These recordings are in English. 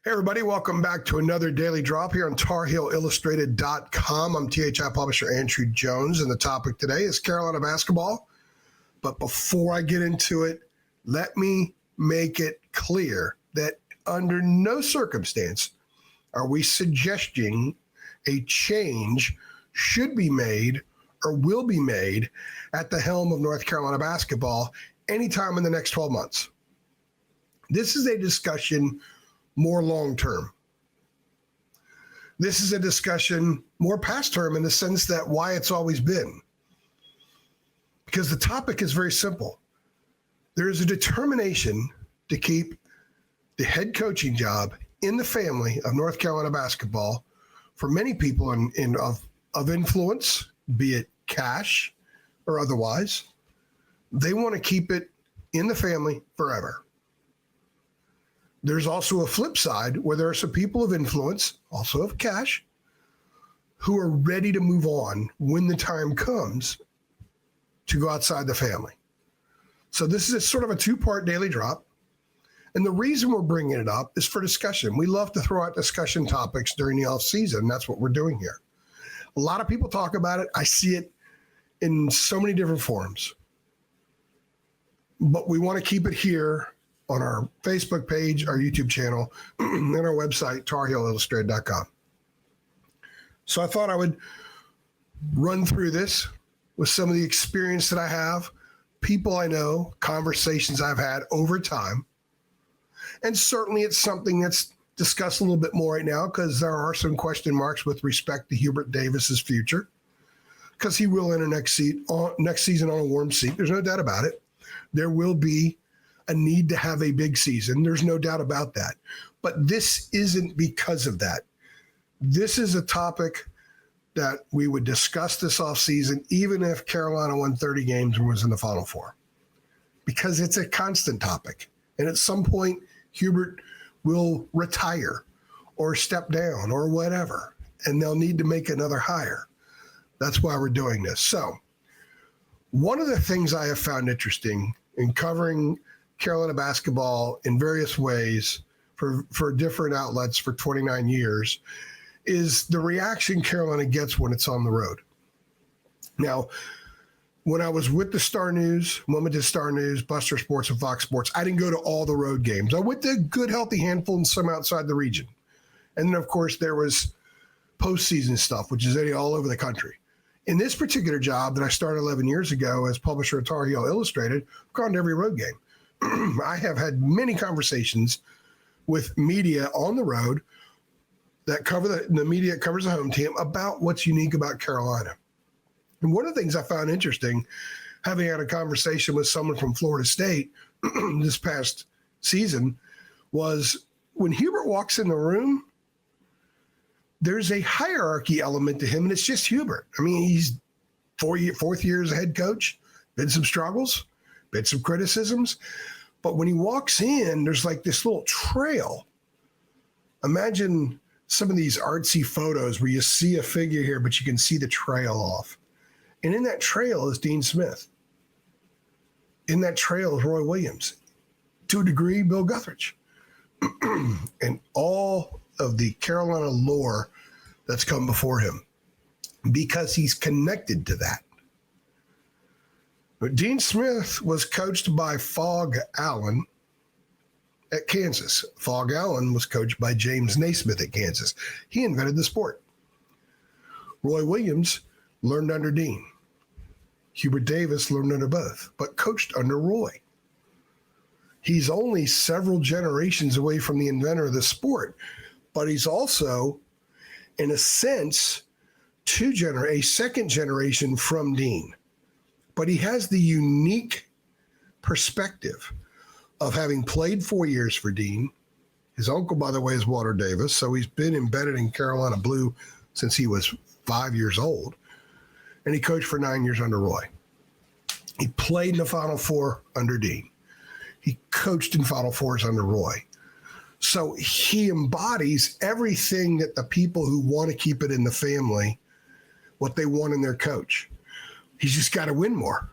Hey, everybody, welcome back to another Daily Drop here on TarHeelIllustrated.com. I'm THI publisher Andrew Jones, and the topic today is Carolina basketball. But before I get into it, let me make it clear that under no circumstance are we suggesting a change should be made or will be made at the helm of North Carolina basketball anytime in the next 12 months. This is a discussion more long-term. This is a discussion more past-term in the sense that why it's always been. Because the topic is very simple. There is a determination to keep the head coaching job in the family of North Carolina basketball for many people of influence, be it cash or otherwise. They want to keep it in the family forever. There's also a flip side where there are some people of influence, also of cash, who are ready to move on when the time comes to go outside the family. So this is sort of a two-part daily drop. And the reason we're bringing it up is for discussion. We love to throw out discussion topics during the off season. That's what we're doing here. A lot of people talk about it. I see it in so many different forms. But we want to keep it here on our Facebook page, our YouTube channel, and our website, TarHeelIllustrated.com. So I thought I would run through this with some of the experience that I have, people I know, conversations I've had over time. And certainly it's something that's discussed a little bit more right now because there are some question marks with respect to Hubert Davis's future, because he will enter next season on a warm seat. There's no doubt about it. There will be a need to have a big season. There's no doubt about that. But this isn't because of that. This is a topic that we would discuss this offseason, even if Carolina won 30 games and was in the Final Four, because it's a constant topic. And at some point, Hubert will retire or step down or whatever, and they'll need to make another hire. That's why we're doing this. So one of the things I have found interesting in covering Carolina basketball in various ways for different outlets for 29 years is the reaction Carolina gets when it's on the road. Now, when I was with the Star News, Limited Star News, Buster Sports, and Fox Sports, I didn't go to all the road games. I went to a good, healthy handful and some outside the region. And then, of course, there was postseason stuff, which is all over the country. In this particular job that I started 11 years ago as publisher of Tar Heel Illustrated, I've gone to every road game. I have had many conversations with media on the road that cover the media covers the home team about what's unique about Carolina. And one of the things I found interesting, having had a conversation with someone from Florida State this past season, was when Hubert walks in the room, there's a hierarchy element to him, and it's just Hubert. I mean, he's fourth year as a head coach, been some struggles, been some criticisms, but when he walks in, there's like this little trail. Imagine some of these artsy photos where you see a figure here, but you can see the trail off. And in that trail is Dean Smith. In that trail is Roy Williams. To a degree, Bill Guthridge. And all of the Carolina lore that's come before him, because he's connected to that. But Dean Smith was coached by Phog Allen at Kansas. Phog Allen was coached by James Naismith at Kansas. He invented the sport. Roy Williams learned under Dean. Hubert Davis learned under both, but coached under Roy. He's only several generations away from the inventor of the sport, but he's also, in a sense, a second generation from Dean. But he has the unique perspective of having played 4 years for Dean. His uncle, by the way, is Walter Davis, so he's been embedded in Carolina Blue since he was 5 years old. And he coached for 9 years under Roy. He played in the Final Four under Dean. He coached in Final Fours under Roy. So he embodies everything that the people who want to keep it in the family, what they want in their coach. He's just got to win more.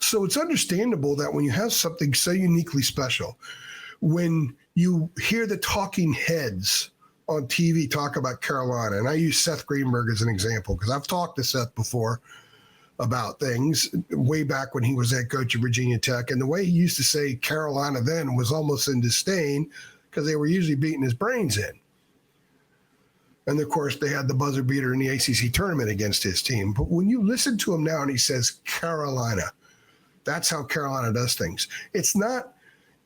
So it's understandable that when you have something so uniquely special, when you hear the talking heads on TV talk about Carolina. And I use Seth Greenberg as an example because I've talked to Seth before about things way back when he was head coach of Virginia Tech. And the way he used to say Carolina then was almost in disdain because they were usually beating his brains in. And of course, they had the buzzer beater in the ACC tournament against his team. But when you listen to him now and he says Carolina, that's how Carolina does things. It's not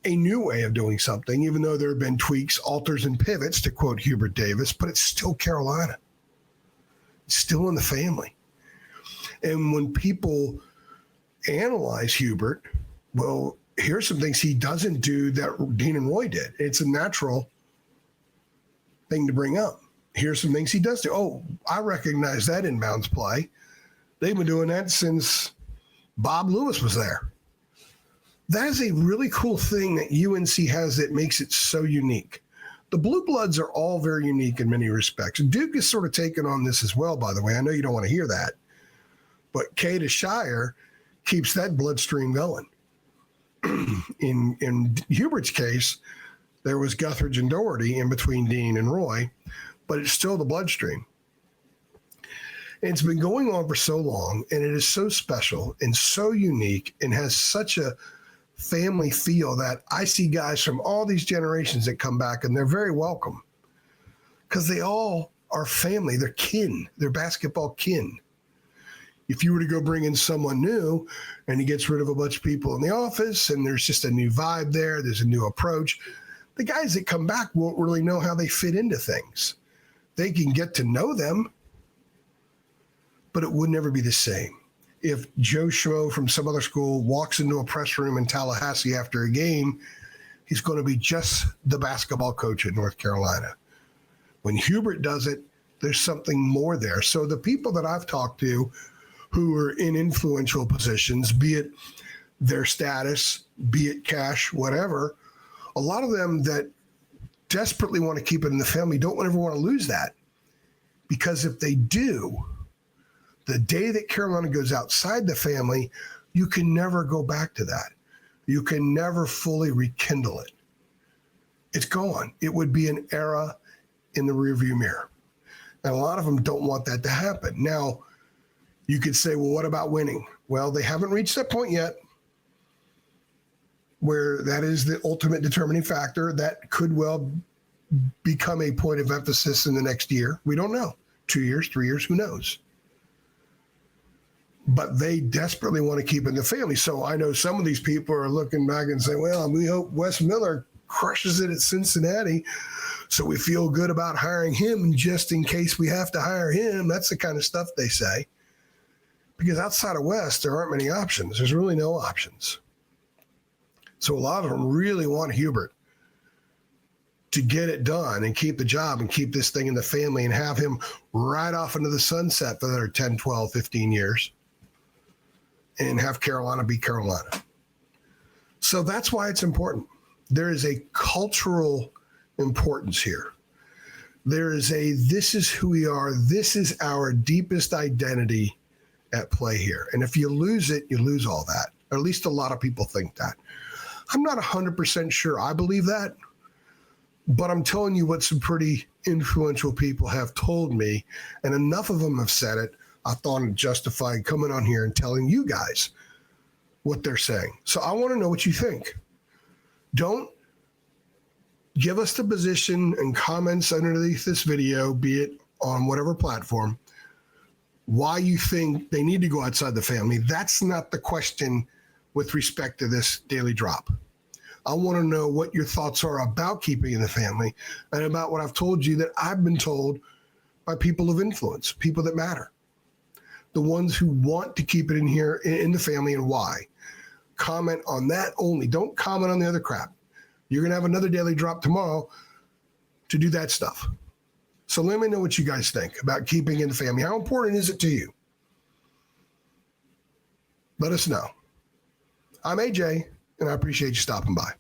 a new way of doing something, even though there have been tweaks, alters, and pivots, to quote Hubert Davis, but it's still Carolina. It's still in the family. And when people analyze Hubert, well, here's some things he doesn't do that Dean and Roy did. It's a natural thing to bring up. Here's some things he does do. Oh, I recognize that inbounds play. They've been doing that since Bob Lewis was there. That is a really cool thing that UNC has that makes it so unique. The Blue Bloods are all very unique in many respects. Duke is sort of taken on this as well, by the way. I know you don't want to hear that. But K to Shire keeps that bloodstream going. In Hubert's case, there was Guthridge and Doherty in between Dean and Roy, but it's still the bloodstream. And it's been going on for so long, and it is so special and so unique and has such a family feel that I see guys from all these generations that come back, and they're very welcome because they all are family. They're kin. They're basketball kin. If you were to go bring in someone new and he gets rid of a bunch of people in the office and there's just a new vibe there, there's a new approach, the guys that come back won't really know how they fit into things. They can get to know them, but it would never be the same. If Joe Schmo from some other school walks into a press room in Tallahassee after a game, he's going to be just the basketball coach at North Carolina. When Hubert does it, there's something more there. So the people that I've talked to who are in influential positions, be it their status, be it cash, whatever, a lot of them that desperately want to keep it in the family don't ever want to lose that. Because if they do, the day that Carolina goes outside the family, you can never go back to that. You can never fully rekindle it. It's gone. It would be an era in the rearview mirror. And a lot of them don't want that to happen. Now, you could say, well, what about winning? Well, they haven't reached that point yet where that is the ultimate determining factor. That could well become a point of emphasis in the next year. We don't know. 2 years, 3 years, who knows? But they desperately want to keep it in the family. So I know some of these people are looking back and saying, well, we hope Wes Miller crushes it at Cincinnati so we feel good about hiring him just in case we have to hire him. That's the kind of stuff they say. Because outside of West, there aren't many options. There's really no options. So a lot of them really want Hubert to get it done and keep the job and keep this thing in the family and have him ride off into the sunset for another 10, 12, 15 years and have Carolina be Carolina. So that's why it's important. There is a cultural importance here. There is this is who we are. This is our deepest identity at play here. And if you lose it, you lose all that. Or at least a lot of people think that. I'm not 100% sure I believe that, but I'm telling you what some pretty influential people have told me, and enough of them have said it, I thought it justified coming on here and telling you guys what they're saying. So I want to know what you think. Don't give us the position and comments underneath this video, be it on whatever platform, why you think they need to go outside the family. That's not the question with respect to this daily drop. I want to know what your thoughts are about keeping in the family and about what I've told you that I've been told by people of influence, people that matter, the ones who want to keep it in here in the family and why. Comment on that only. Don't comment on the other crap. You're going to have another daily drop tomorrow to do that stuff. So let me know what you guys think about keeping in the family. How important is it to you? Let us know. I'm AJ, and I appreciate you stopping by.